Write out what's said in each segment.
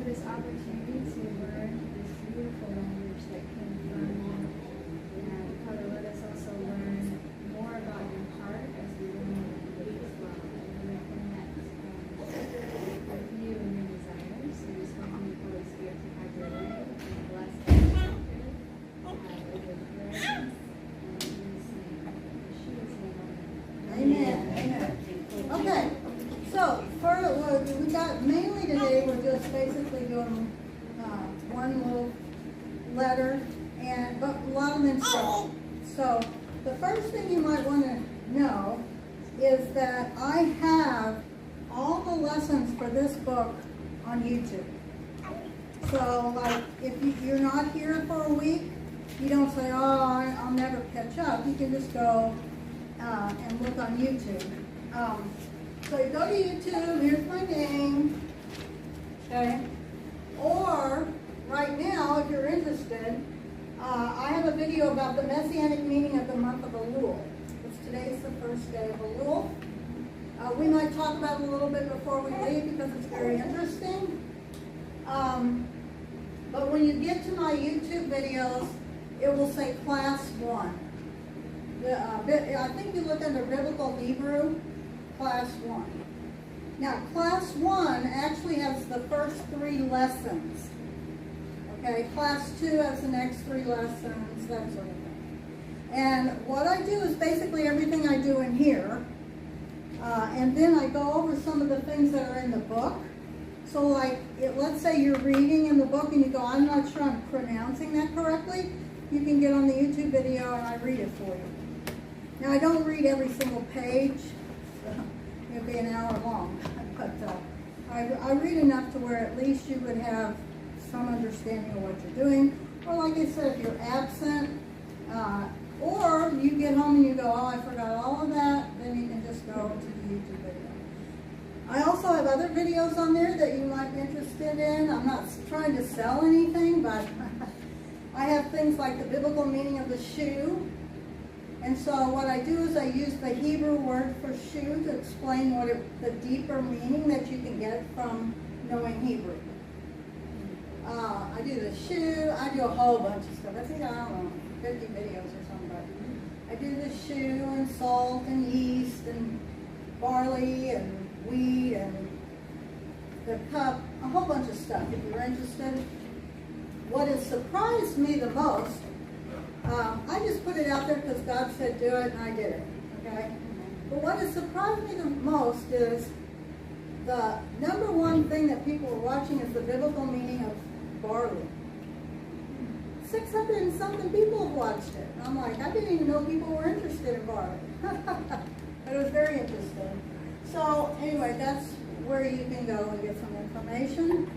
this opportunity to learn this beautiful language that came from you. And Father, let us also learn more about your heart as we learn what you as well. And we connect with you and your desires. So we just welcome the Holy Spirit to have your way and bless us with your presence and in Jesus' name. In Yeshua's name. Amen. Amen. Okay. So, we got mainly today, we're just basically doing one little letter, but a lot of instructions. So, the first thing you might want to know is that I have all the lessons for this book on YouTube. So, like, if you're not here for a week, you don't say, oh, I'll never catch up. You can just go and look on YouTube. So you go to YouTube, here's my name, okay? Or, right now, if you're interested, I have a video about the Messianic meaning of the month of Elul. Today's the first day of Elul. We might talk about it a little bit before we leave because it's very interesting. But when you get to my YouTube videos, it will say Class 1. I think you look under Biblical Hebrew, Class 1. Now, Class 1 actually has the first 3 lessons. Okay, Class 2 has the next 3 lessons, that sort of thing. And what I do is basically everything I do in here. And then I go over some of the things that are in the book. So like, let's say you're reading in the book and you go, I'm not sure I'm pronouncing that correctly. You can get on the YouTube video and I read it for you. Now, I don't read every single page. It'll be an hour long. But I read enough to where at least you would have some understanding of what you're doing. Or like I said, if you're absent, or you get home and you go, oh, I forgot all of that, then you can just go to the YouTube video. I also have other videos on there that you might be interested in. I'm not trying to sell anything, but I have things like the biblical meaning of the shoe. And so what I do is I use the Hebrew word for shoe to explain the deeper meaning that you can get from knowing Hebrew. I do the shoe. I do a whole bunch of stuff. I think, I don't know, 50 videos or something. But I do the shoe and salt and yeast and barley and wheat and the cup, a whole bunch of stuff if you're interested. What has surprised me the most, I just put it out there because God said do it and I did it, okay? But what has surprised me the most is the number one thing that people are watching is the biblical meaning of barley. 600 and something people have watched it. And I'm like, I didn't even know people were interested in barley. It was very interesting. So anyway, that's where you can go and get some information.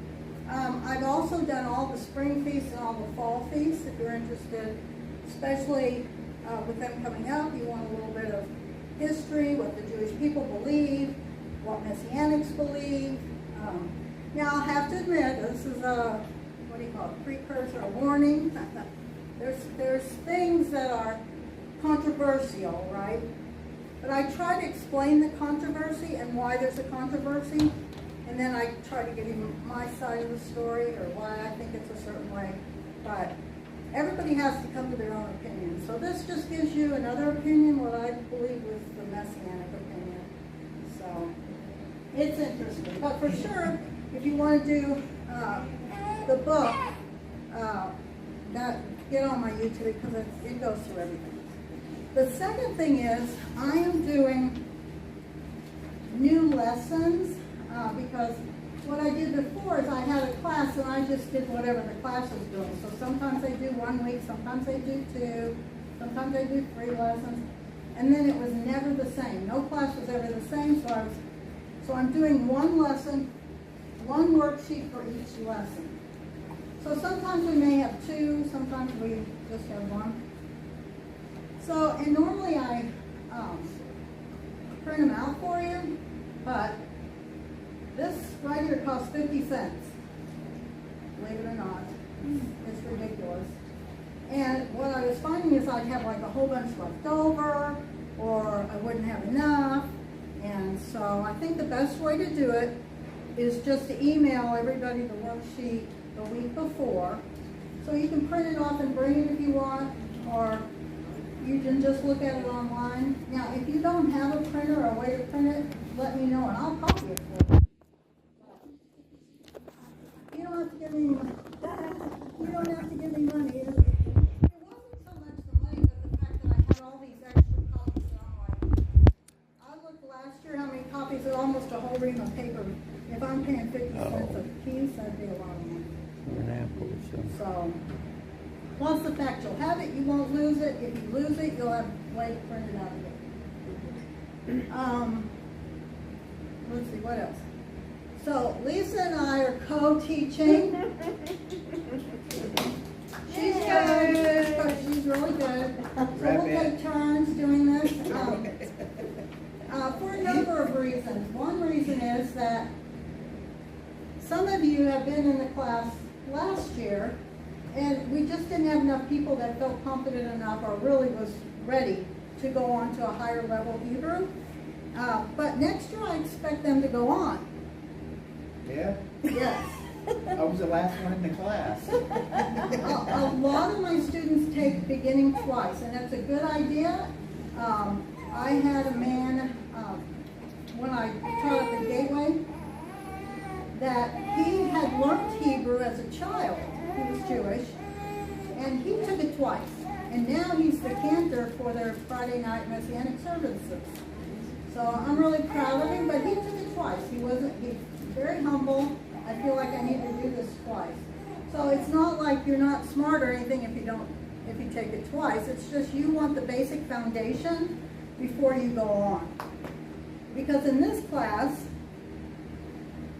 I've also done all the spring feasts and all the fall feasts if you're interested, especially with them coming up. You want a little bit of history, what the Jewish people believe, what Messianics believe. Now I'll have to admit, this is a, what do you call it, precursor, a warning. There's things that are controversial, right? But I try to explain the controversy and why there's a controversy, and then I try to give you my side of the story or why I think it's a certain way. But everybody has to come to their own opinion. So this just gives you another opinion, what I believe was the Messianic opinion. So it's interesting. But for sure, if you want to do the book, get on my YouTube because it goes through everything. The second thing is I am doing new lessons because what I did before is I had a class and I just did whatever the class was doing. So sometimes I do 1 week, sometimes I do 2, sometimes I do 3 lessons, and then it was never the same. No class was ever the same, so I'm doing 1 lesson, 1 worksheet for each lesson. So sometimes we may have 2, sometimes we just have 1. So, and normally I print them out for you, but this right here costs 50 cents. Believe it or not, it's ridiculous. And what I was finding is I'd have like a whole bunch left over, or I wouldn't have enough. And so I think the best way to do it is just to email everybody the worksheet the week before. So you can print it off and bring it if you want, or you can just look at it online. Now, if you don't have a printer or a way to print it, let me know and I'll copy it for you. You don't have to give me money. You don't have to give me money. It wasn't so much the money, but the fact that I had all these extra copies. And I'm like, I looked last year how many copies are almost a whole ream of paper. If I'm paying 50 cents a piece, that'd be a lot of money. An apple or something. So, plus the fact you'll have it, you won't lose it. If you lose it, you'll have a way to print it out of it. Let's see, what else? So, Lisa and I are co-teaching. She's good, but she's really good. So we'll take turns doing this. For a number of reasons. One reason is that some of you have been in the class last year, and we just didn't have enough people that felt confident enough or really was ready to go on to a higher level Hebrew. But next year I expect them to go on. Yeah? Yes. I was the last one in the class. A lot of my students take beginning twice, and that's a good idea. I had a man, when I taught at the Gateway, that he had learned Hebrew as a child. He was Jewish, and he took it twice. And now he's the cantor for their Friday night Messianic services. So I'm really proud of him, but he took it twice. He's very humble. I feel like I need to do this twice. So it's not like you're not smart or anything if you take it twice. It's just you want the basic foundation before you go on. Because in this class,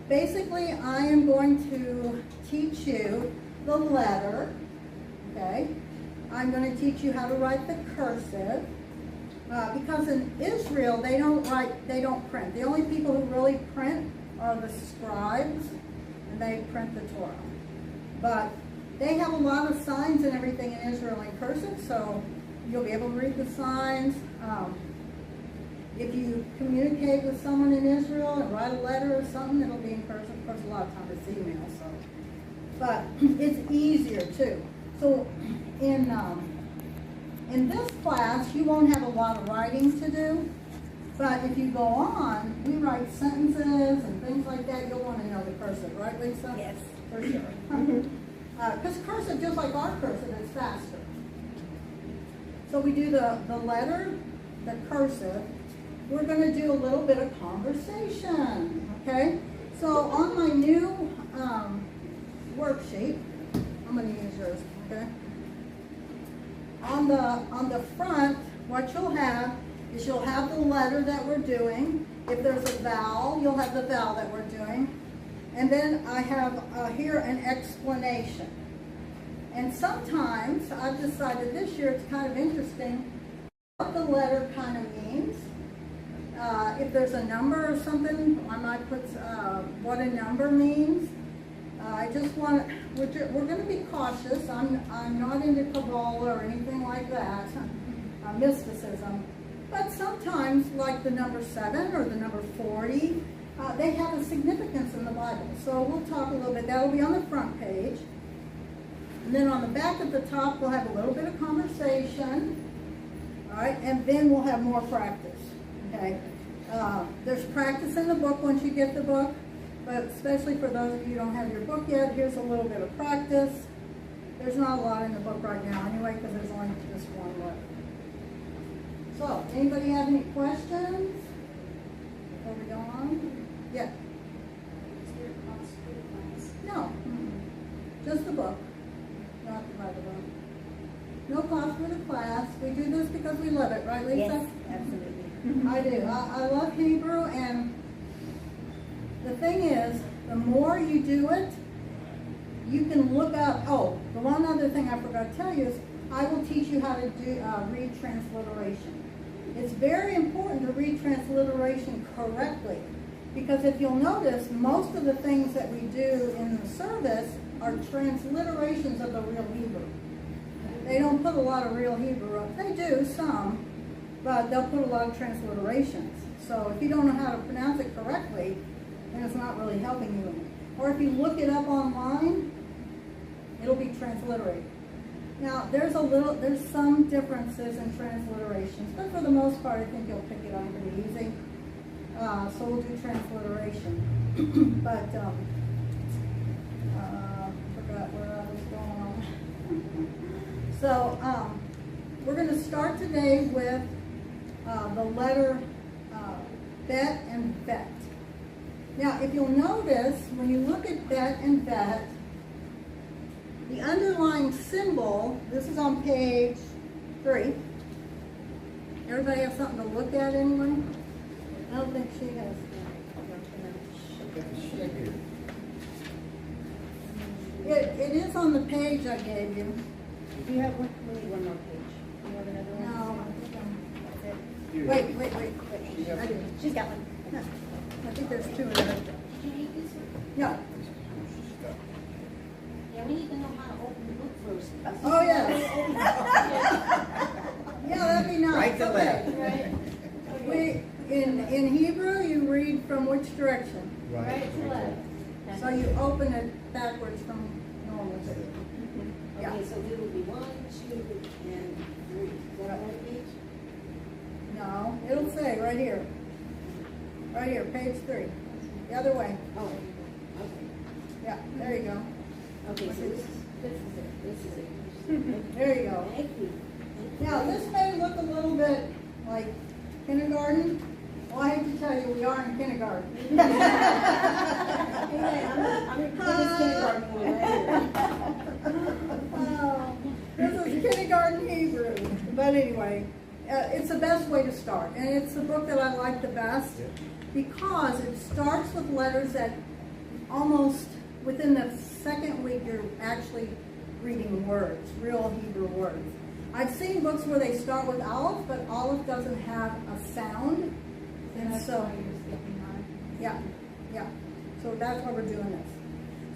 basically I am going to teach you the letter, okay? I'm going to teach you how to write the cursive. Because in Israel, they don't print. The only people who really print are the scribes, and they print the Torah. But they have a lot of signs and everything in Israel in cursive, so you'll be able to read the signs. If you communicate with someone in Israel and write a letter or something, it'll be in cursive. Of course, a lot of times it's email, so. But it's easier too. So in this class, you won't have a lot of writing to do. But if you go on, we write sentences and things like that. You'll want to know the cursive, right, Lisa? Yes. For sure. Because cursive, just like our cursive, is faster. So we do the letter, the cursive. We're going to do a little bit of conversation, okay? So on my new worksheet, I'm going to use yours, okay? On the front, what you'll have is you'll have the letter that we're doing. If there's a vowel, you'll have the vowel that we're doing. And then I have here an explanation. And sometimes I've decided this year it's kind of interesting what the letter kind of means. If there's a number or something, I might put what a number means. I just want, we're going to be cautious. I'm not into Kabbalah or anything like that, mysticism. But sometimes, like the number 7 or the number 40, they have a significance in the Bible. So we'll talk a little bit. That'll be on the front page. And then on the back at the top, we'll have a little bit of conversation. All right, and then we'll have more practice. Okay. There's practice in the book once you get the book. But especially for those of you who don't have your book yet, here's a little bit of practice. There's not a lot in the book right now anyway, because there's only just one letter. So, anybody have any questions before we go on? Yeah. No. Just the book. You don't have to buy the book. No cost for the class. We do this because we love it, right, Lisa? Yes, absolutely. I do. I love Hebrew, and the thing is, the more you do it, you can look up. Oh, the one other thing I forgot to tell you is I will teach you how to do read transliteration. It's very important to read transliteration correctly, because if you'll notice, most of the things that we do in the service are transliterations of the real Hebrew. They don't put a lot of real Hebrew up. They do, some, but they'll put a lot of transliterations. So if you don't know how to pronounce it correctly, and it's not really helping you. Or if you look it up online, it'll be transliterated. Now, there's some differences in transliterations, but for the most part, I think you'll pick it up pretty easy. So we'll do transliteration. But, forgot where I was going. So, we're going to start today with the letter bet and vet. Now, if you'll notice, when you look at bet and vet, the underlying symbol, this is on page 3. Everybody have something to look at anyway? I don't think she has. It is on the page I gave you. Do you have one? We need one more page. You have another one? No. That's it. Here. Wait. I do. She's got one. I think there's 2 in there. Yeah. Yeah, we need to know how to open the book first. Oh, yeah. Yeah, that'd be nice. Right to left. We, in Hebrew, you read from which direction? Right to left. So you open it backwards from normal. Yeah. Okay, so there would be 1, 2, and 3. Is that right, page? No, it'll say right here. Right here, page 3. The other way. Oh, okay. Yeah, there you go. Okay, so this is it. This is it. There you go. Thank you. Now, this may look a little bit like kindergarten. Well, I hate to tell you, we are in kindergarten. I'm in this kindergarten one right here. This is kindergarten Hebrew. But anyway, it's the best way to start. And it's the book that I like the best because it starts with letters that almost within the second week you're actually reading words, real Hebrew words. I've seen books where they start with Aleph, but Aleph doesn't have a sound. And so, yeah. So that's why we're doing this.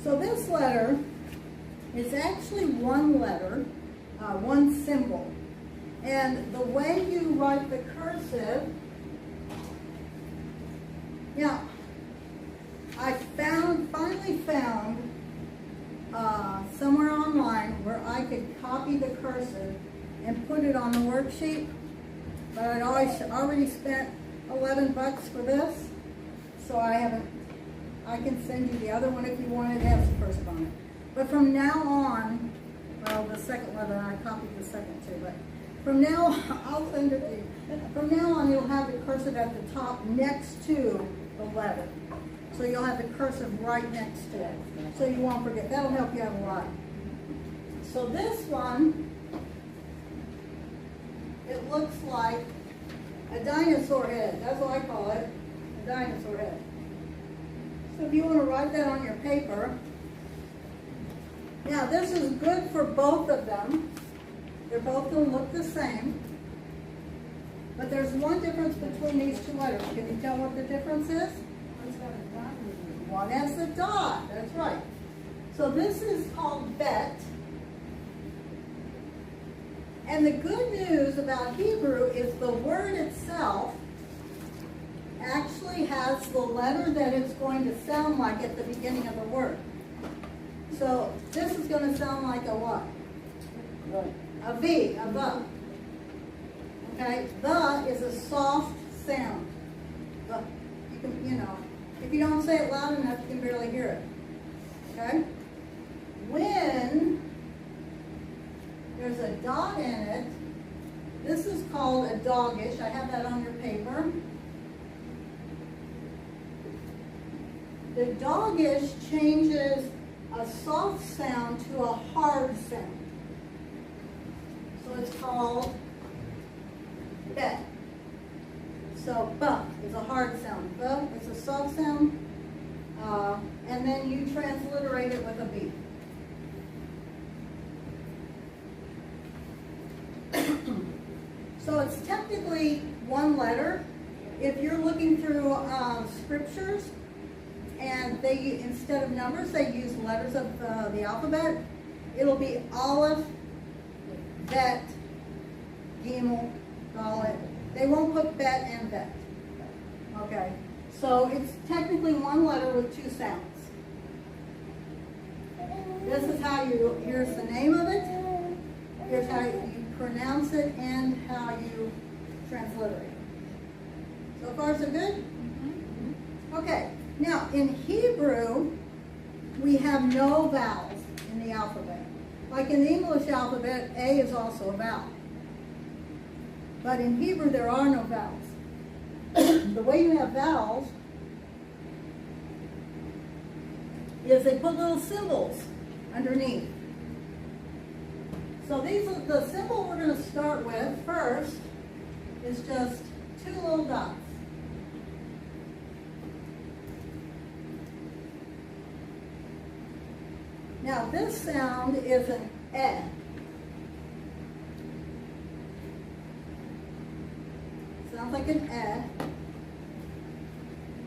So this letter is actually one letter, one symbol. And the way you write the cursive, now, I finally found somewhere online where I could copy the cursive and put it on the worksheet, but I'd already spent $11 for this, so I can send you the other one if you wanted to have the cursive on it. But from now on, well, the second letter, I copied the second too, but from now on, I'll send it to you. From now on, you'll have the cursive at the top next to the letter. So you'll have the cursive right next to it, so you won't forget. That'll help you out a lot. So this one, it looks like a dinosaur head. That's what I call it, a dinosaur head. So if you want to write that on your paper. Now this is good for both of them. They're both going to look the same. But there's one difference between these 2 letters. Can you tell what the difference is? One has the dot. That's right. So this is called bet. And the good news about Hebrew is the word itself actually has the letter that it's going to sound like at the beginning of the word. So this is going to sound like a what? A V, a the. Okay, the is a soft sound. The, you can, you know, if you don't say it loud enough, you can barely hear it. Okay? When there's a dot in it, this is called a doggish. I have that on your paper. The doggish changes a soft sound to a hard sound. So it's called bet. So buh is a hard sound. Buh is a soft sound. And then you transliterate it with a B. So it's technically one letter. If you're looking through scriptures and they, instead of numbers, they use letters of the alphabet, it'll be Aleph, Bet, Gimel, Dalet. They won't put Bet and Bet. Okay. So it's technically one letter with with two sounds. This is how you, here's the name of it, here's how you pronounce it, and how you transliterate it. So far so good? Okay, now in Hebrew, we have no vowels in the alphabet. Like in the English alphabet, A is also a vowel. But in Hebrew, there are no vowels. The way you have vowels is they put little symbols underneath. So these are the symbol we're going to start with first is just two little dots. Now this sound is an eh. Sounds like an eh.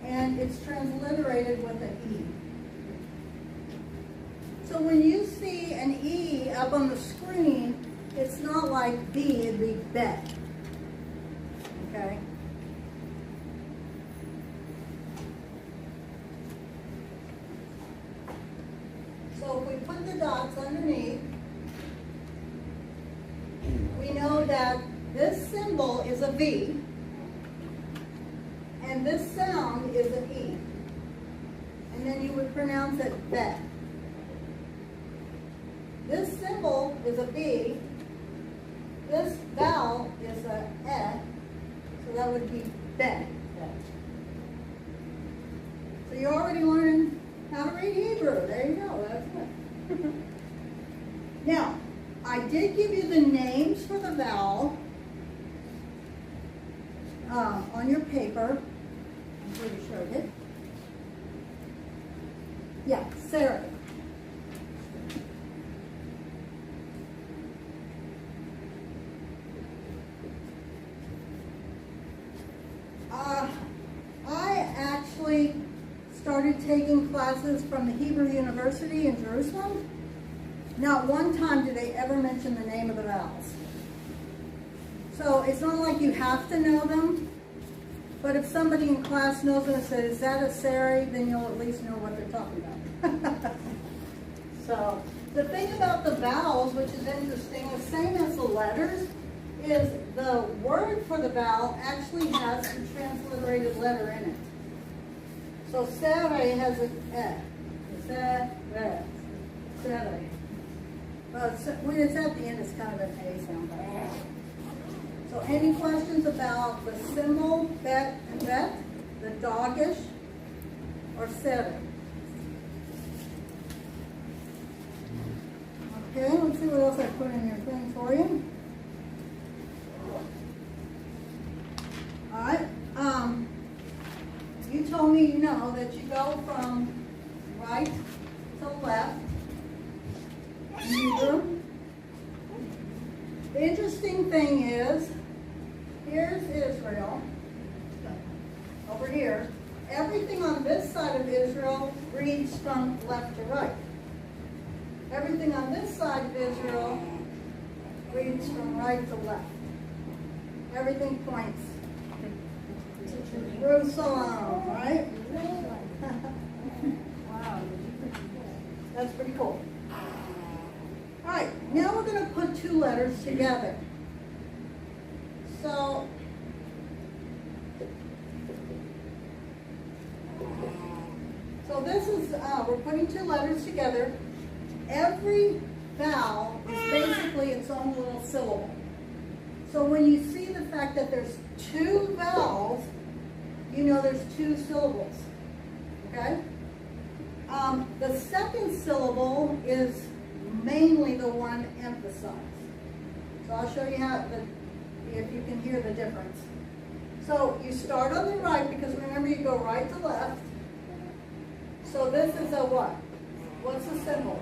And it's transliterated with an E. So when you see an E up on the screen, it's not like B, it'd be bet. Okay? So if we put the dots underneath, we know that this symbol is a V, and this sound is an E. And then you would pronounce it bet. This symbol is a B, this vowel is a E, so that would be bet. So you already learned how to read Hebrew. There you go, that's it. Now, I did give you the names for the vowel on your paper. I'm pretty sure I did. Yeah, Sarah. I actually started taking classes from the Hebrew University in Jerusalem. Not one time did they ever mention the name of the vowels. So it's not like you have to know them, but if somebody in class knows it and says, is that a sari, then you'll at least know what they're talking about. So the thing about the vowels, which is interesting, the same as the letters, is the word for the vowel actually has a transliterated letter in it. So sari has an e. Sari. When it's at the end, it's kind of an A sound. So any questions about the symbol, bet and bet, the doggish, or sari? Okay, let's see what else I put in your thing for you. All right. You told me, you know, that you go from right to left in Hebrew. The interesting thing is, here's Israel, over here. Everything on this side of Israel reads from left to right. Everything on this side of Israel reads from right to left. Everything points to Jerusalem, right? Wow, that's pretty cool. All right, now we're going to put two letters together. So, this is, we're putting two letters together. Every vowel is basically its own little syllable. So when you see the fact that there's two vowels, you know there's two syllables, okay? The second syllable is mainly the one emphasized. So I'll show you how, if you can hear the difference. So you start on the right, because remember you go right to left. So this is a what? What's the symbol?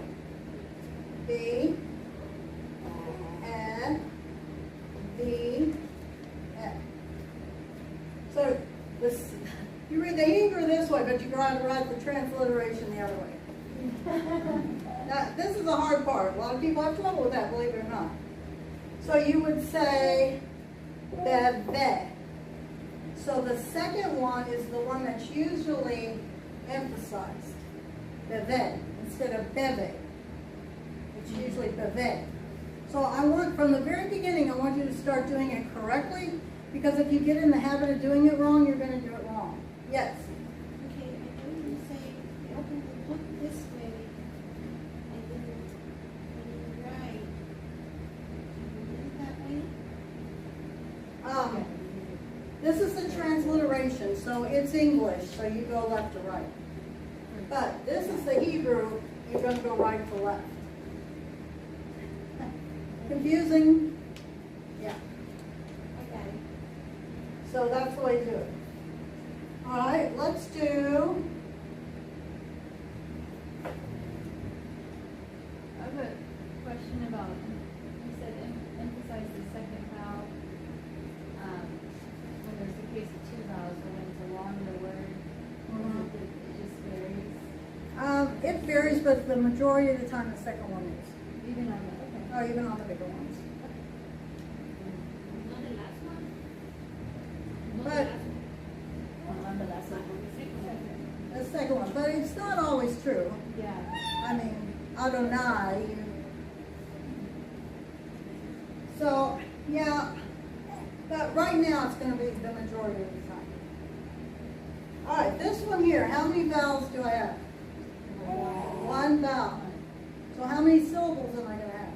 B, and B, F. So this, you read the Hebrew this way, but you got to write the transliteration the other way. Now, this is the hard part. A lot of people have trouble with that, believe it or not. So you would say bebe. So the second one is the one that's usually emphasized. Beve instead of beve. It's usually beve. So I want, from the very beginning, I want you to start doing it correctly, because if you get in the habit of doing it wrong, you're going to do it wrong. Yes? Okay, I know you say, open the book this way, and then when you write, you do it that way? This is the transliteration, so it's English, so you go left to right. But this is the Hebrew, you're going to go right to left. Confusing? Yeah. I got it. So that's the way to do it. All right, let's do, I have a question about, you said emphasize the second vowel, when there's the case of two vowels, or when it's a longer word, it just varies, it varies, but the majority of the time the second one is. even on the, okay. Oh, even on the bigger ones. Not the last one? But On the last one. the second one, but it's not always true. Yeah. I mean, Adonai. So, yeah, but right now it's going to be the majority of the time. All right, this one here, how many vowels do I have? One vowel. So how many syllables am I going to have?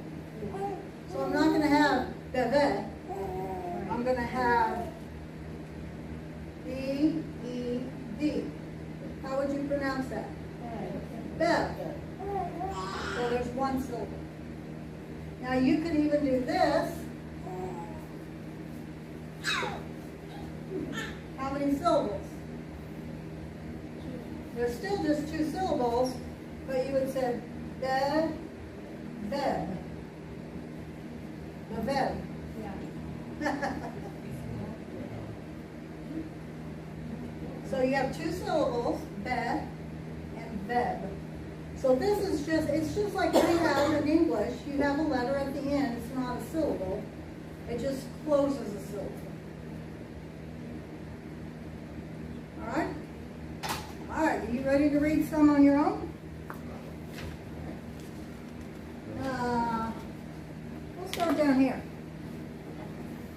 So I'm not going to have beve. I'm going to have B-E-D. How would you pronounce that? Bev. So there's one syllable. Now you could even do this. How many syllables? There's still just two syllables, but you would say bev, bev. The bev. Yeah. So you have two syllables, be and beb. So this is just, it's just like we have in English. You have a letter at the end, it's not a syllable. It just closes a syllable. All right? All right, are you ready to read some on your own? We'll start down here.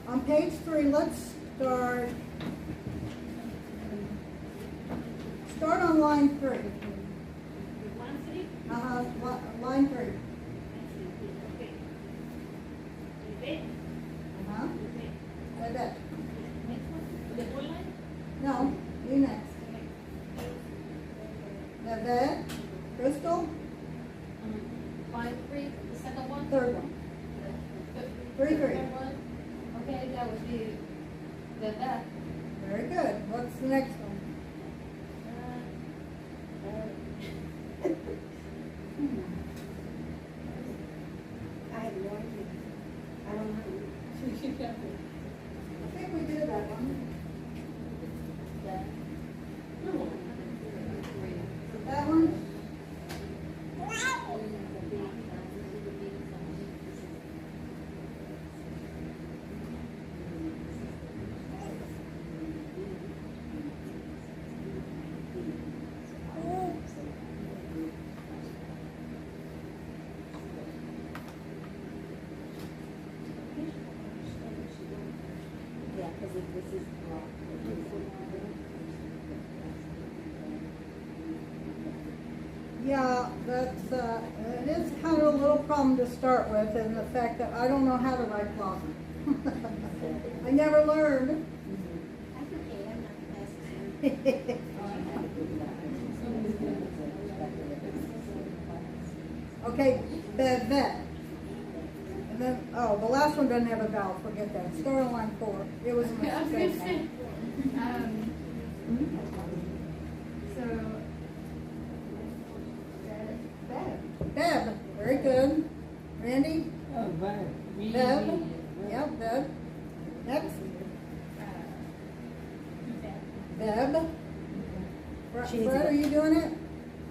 On page 3, let's start on line 3. Line 3. Uh-huh. Like that. No, you next. That. Crystal, Line 3, the second one? third one. The 3. third one? Okay, that would be that. Very good. What's the next one? I have no idea. I don't know. I think we did that one. That one? Yeah, because if this is wrong. Yeah, that's, it is kind of a little problem to start with, and the fact that I don't know how to write closet. I never learned. That's okay, I'm not the best. Okay, beve. And then, oh, the last one doesn't have a vowel, forget that. Start on line 4. It was a Okay, I was gonna mistake. say, so, Bev, very good. Randy? Oh, bad. Bev? Yep, Bev. Next. Bev. Fred, are you doing it?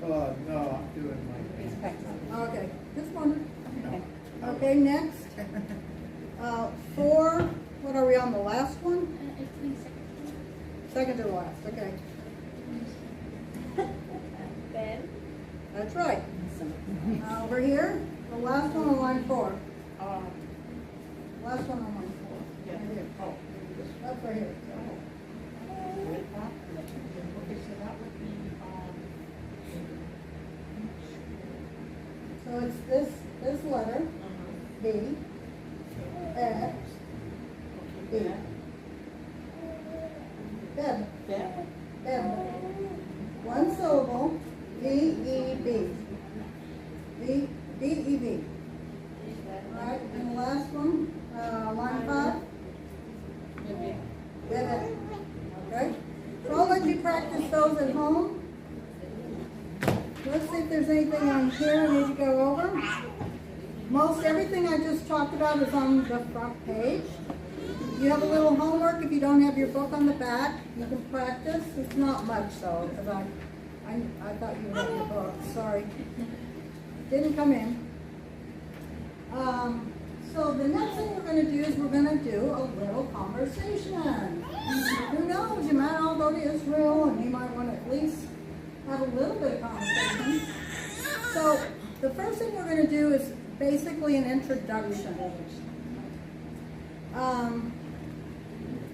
No, I'm doing my. Okay, just wondering. No. Okay, next. 4, what are we on, the last one? Second to last, okay. That's right. Over here, the last one on line 4. Last one on line 4. Yeah. Right here. Oh. That's right here. Okay, so that would be, So it's this letter, B, F, B. Beb. Beb. Beb. One syllable, B-E-B. B-E-B. Alright, and the last one, line 5. Beb. Okay? So I'll let you practice those at home. Let's see if there's anything on here I need to go over. Most everything I just talked about is on the front page. You have a little homework if you don't have your book on the back. You can practice. It's not much though, because I thought you would have your book. Sorry. Didn't come in. So the next thing we're going to do is we're going to do a little conversation. Who knows? You might all go to Israel and you might want to at least have a little bit of conversation. So the first thing we're going to do is basically an introduction.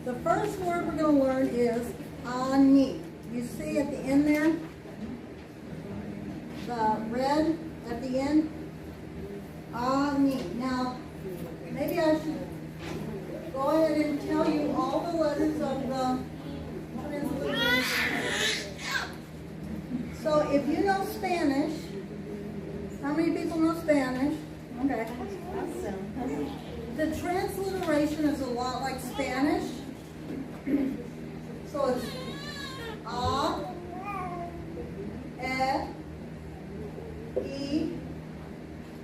The first word we're going to learn is ani. You see at the end there, the red at the end, ani. Now, maybe I should go ahead and tell you all the letters of the transliteration. So if you know Spanish, how many people know Spanish? Okay. Awesome. The transliteration is a lot like Spanish. So it's A, E,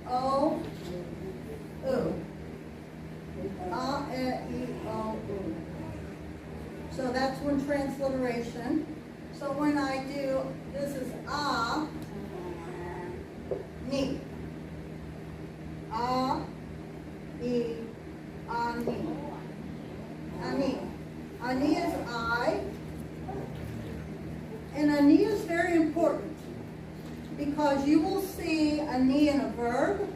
I, O, U. A, E, O, U. So that's one transliteration. So when I do, this is A, ni. A, E, ani. Ani. Ani is I. And ani is very important because you will see ani in a verb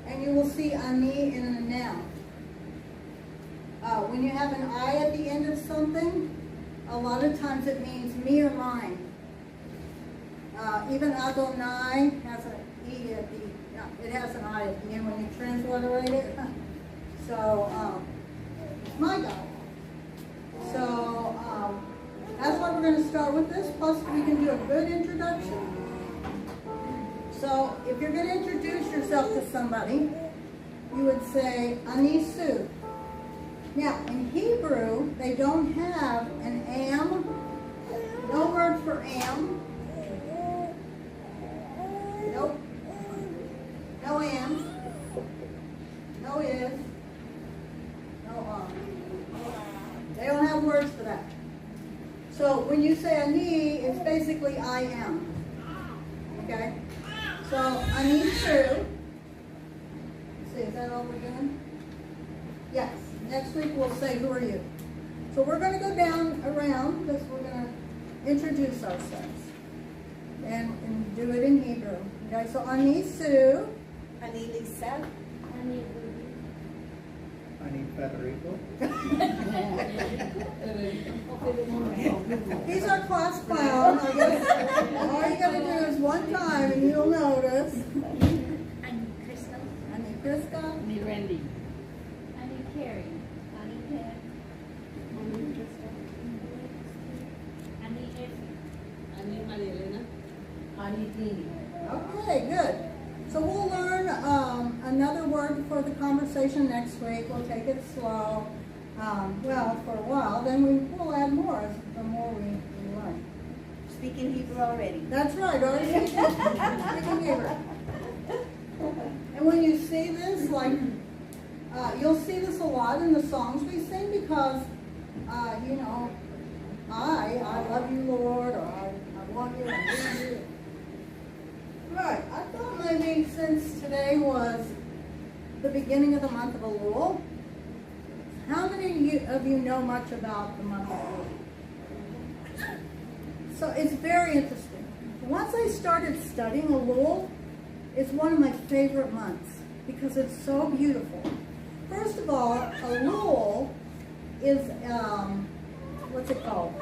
and you will see ani in a noun. When you have an I at the end of something, a lot of times it means me or mine. Even Adonai has an E at the, it has an I at the end when you transliterate it. So, it's my God. So, that's why we're going to start with this, plus we can do a good introduction. So, if you're going to introduce yourself to somebody, you would say, Ani Su. Now, in Hebrew, they don't have an am, no word for am. Nope. No am. No is. No are. They don't have words for that. So when you say ani, it's basically I am. Okay? So ani su. See, is that all we're doing? Yes. Next week we'll say, who are you? So we're going to go down around because we're going to introduce ourselves and do it in Hebrew. Okay, so Ani Sue. Ani Lisa. I need Federico. He's our class clown. I guess all you got to do is one time and you'll notice. I'm Crystal. Ani Krista. Ani Randy. I'm Carrie. I'm Ted. I'm Ani Maria Elena. Ani Dini. Okay, good. So we'll learn another word for the conversation next week. We'll take it slow. Well, for a while. Then we'll add more the more we learn. Speaking Hebrew already. That's right, already speaking Hebrew. And when you see this, like, you'll see this a lot in the songs we sing because, you know, I love you, Lord, or I want you, I need you. Right, I thought maybe since today was the beginning of the month of Elul, how many of you know much about the month of Elul? So it's very interesting. once I started studying Elul, it's one of my favorite months because it's so beautiful. First of all, Elul is, what's it called?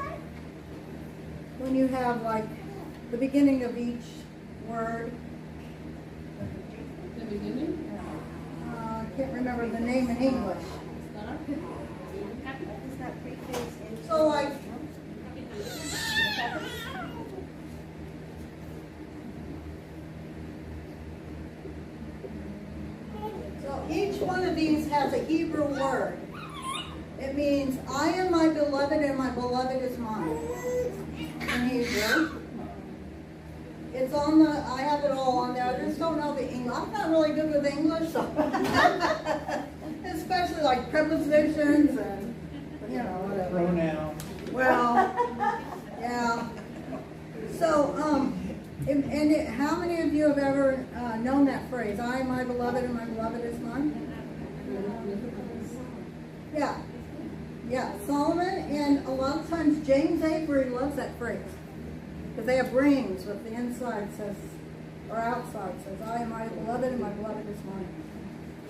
When you have like the beginning of each word. The beginning? I can't remember the name in English. Is that preface into? So like, so each one of these has a Hebrew word. It means, I am my beloved and my beloved is mine. In Hebrew. It's on the, I have it all on there. I just don't know the English. I'm not really good with English, so. Especially like prepositions and, you know, whatever. Pronoun. Well, yeah. So, how many of you have ever known that phrase? I am my beloved and my beloved is mine? Yeah. Yeah, Solomon, and a lot of times James Avery loves that phrase. Because they have rings with the inside says, or outside says, I am my beloved and my beloved is mine.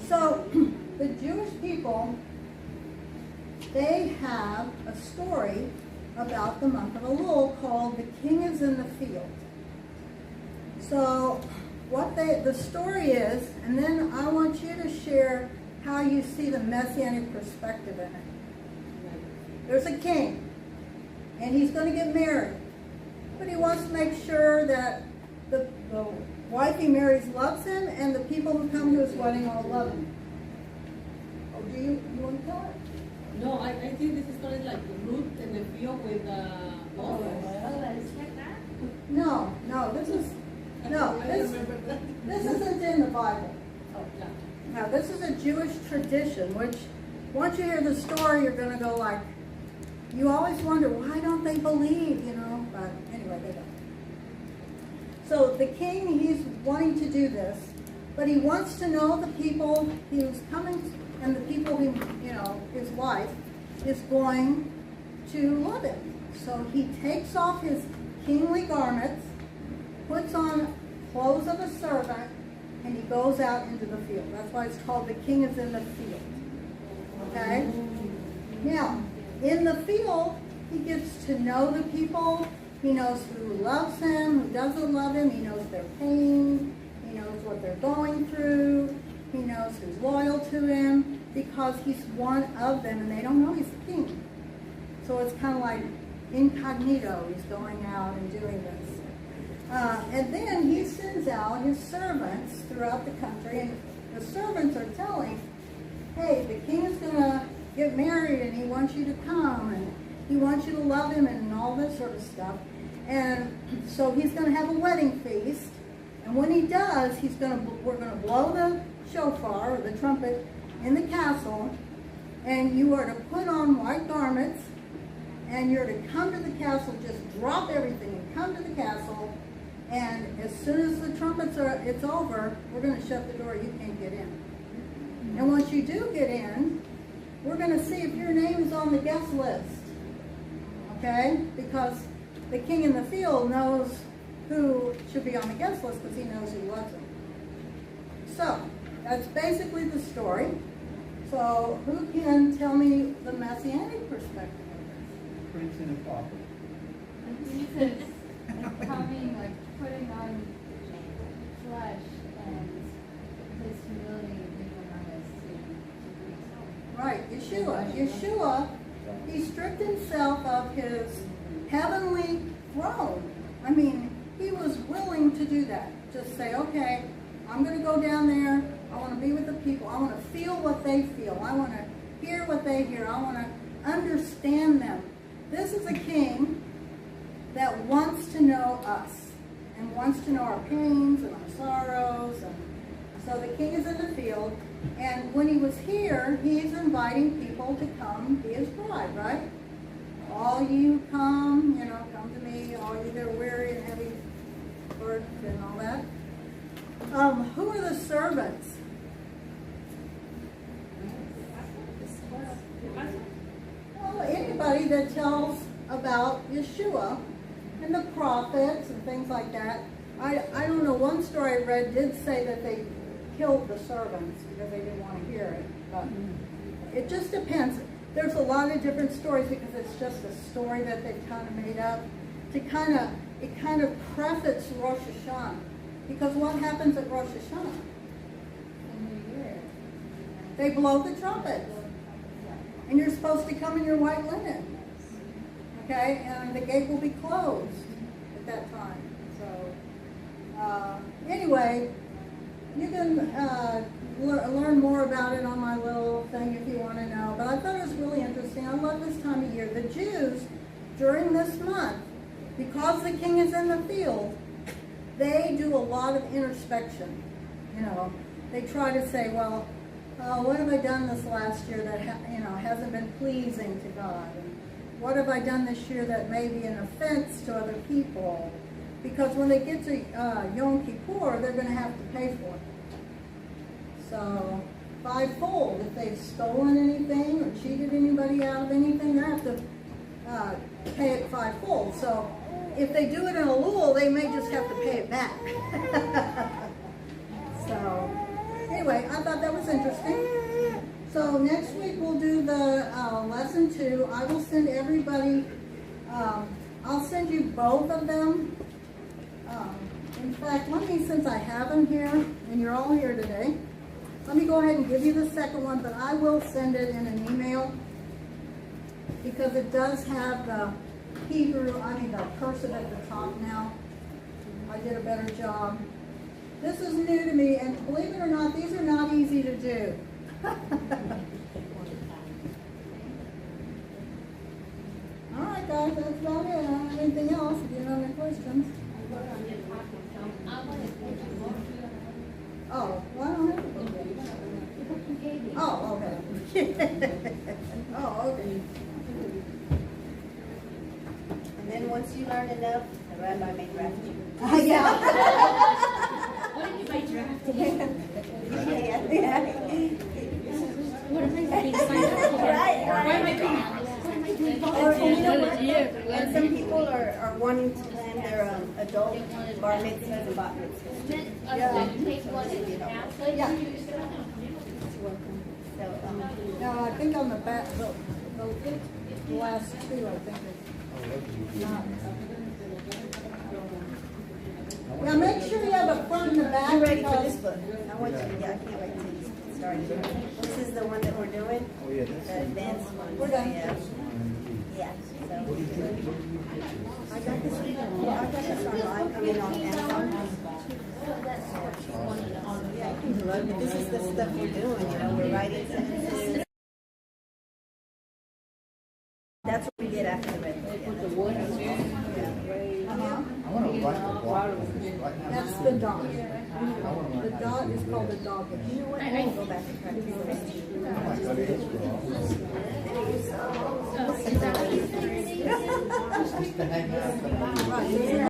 So, the Jewish people, they have a story about the month of Elul called The King is in the Field. So, the story is, and then I want you to share how you see the Messianic perspective in it. There's a king, and he's going to get married. But he wants to make sure that the wife he marries loves him, and the people who come to his wedding all love him. Oh, do you want to tell it? No, I think this is started like Ruth in the field with Boaz. No, this is, no, I this, remember that. this isn't in the Bible. Oh, yeah. Now, this is a Jewish tradition, which once you hear the story, you're going to go like, you always wonder, why don't they believe, you know? But anyway, they don't. So the king, he's wanting to do this, but he wants to know the people who's coming, and the people who, you know, his wife is going to love him. So he takes off his kingly garments, puts on clothes of a servant, and he goes out into the field. That's why it's called The King is in the Field. Okay? Now, in the field, he gets to know the people. He knows who loves him, who doesn't love him. He knows their pain. He knows what they're going through. He knows who's loyal to him because he's one of them and they don't know he's the king. So it's kind of like incognito. He's going out and doing this. And then he sends out his servants throughout the country, and the servants are telling, hey, the king is going to get married and he wants you to come and he wants you to love him and all this sort of stuff. And so he's going to have a wedding feast, and when he does, we're going to blow the shofar or the trumpet in the castle, and you are to put on white garments, and you're to come to the castle, just drop everything and come to the castle, and as soon as the trumpets it's over, we're going to shut the door, you can't get in. And once you do get in, we're going to see if your name is on the guest list. Okay? Because the king in the field knows who should be on the guest list because he knows who loves him. So, that's basically the story. So, who can tell me the Messianic perspective of this? Prince and a pauper. Jesus coming, like putting on flesh and his humility and being among us to Right, Yeshua, he stripped himself of his heavenly throne. I mean, he was willing to do that. Just say, okay, I'm going to go down there. I want to be with the people. I want to feel what they feel. I want to hear what they hear. I want to understand them. This is a king that wants to know us and wants to know our pains and our sorrows. And so the king is in the field. And when he was here, he's inviting people to come be his bride, right? All you come, come to me, all you that are weary and heavy burdened and all that. Who are the servants? Well, anybody that tells about Yeshua and the prophets and things like that. I don't know, one story I read did say that they killed the servants because they didn't want to hear it, but it just depends. There's a lot of different stories because it's just a story that they've kind of made up to it kind of prefaces Rosh Hashanah. Because what happens at Rosh Hashanah? They blow the trumpets. And you're supposed to come in your white linen. Okay? And the gate will be closed at that time. So, anyway, you can learn more about it on my little thing if you want to know. But I thought it was really interesting. I love this time of year. The Jews, during this month, because the king is in the field, they do a lot of introspection. You know, they try to say, well, what have I done this last year that hasn't been pleasing to God? And what have I done this year that may be an offense to other people? Because when they get to Yom Kippur, they're going to have to pay for it. So, fivefold. If they've stolen anything or cheated anybody out of anything, they have to pay it fivefold. So, if they do it in a lul, they may just have to pay it back. So, anyway, I thought that was interesting. So next week we'll do the lesson 2. I will send everybody, I'll send you both of them. In fact, since I have them here, and you're all here today, let me go ahead and give you the second one, but I will send it in an email because it does have the the cursive at the top now. I did a better job. This is new to me, and believe it or not, these are not easy to do. All right, guys, that's about it. I don't have anything else. If you have any questions. Oh, well, I don't have to book it. Oh, okay. Oh, okay. And then once you learn enough, the rabbi may draft you. Yeah. What did you by drafting? Yeah. What am I being signed up for? Right. Why am I doing all this? What am I doing Or, you know what? And some people are wanting to plan their adult bar mitzvahs and bat mitzvahs. Take one and half. Yeah. So, No, I think on the back, the last 2, I think is not. Now make sure you have a front and a back. I'm ready for because- this book. I want you, I can't wait till you start. This is the one that we're doing, Oh, yeah, the that's. advanced one. We're done. Yeah. Yeah, so. I got this online, I mean on Amazon. Yeah, you can look, this is the stuff we're doing, we're writing sentences. That's what we did after the red. I want to write the block. That's the dot. The dot is called the dot. You know what, I can go back and practice the rest. I might go to Israel. Is that what you think? Just to hang out. Right.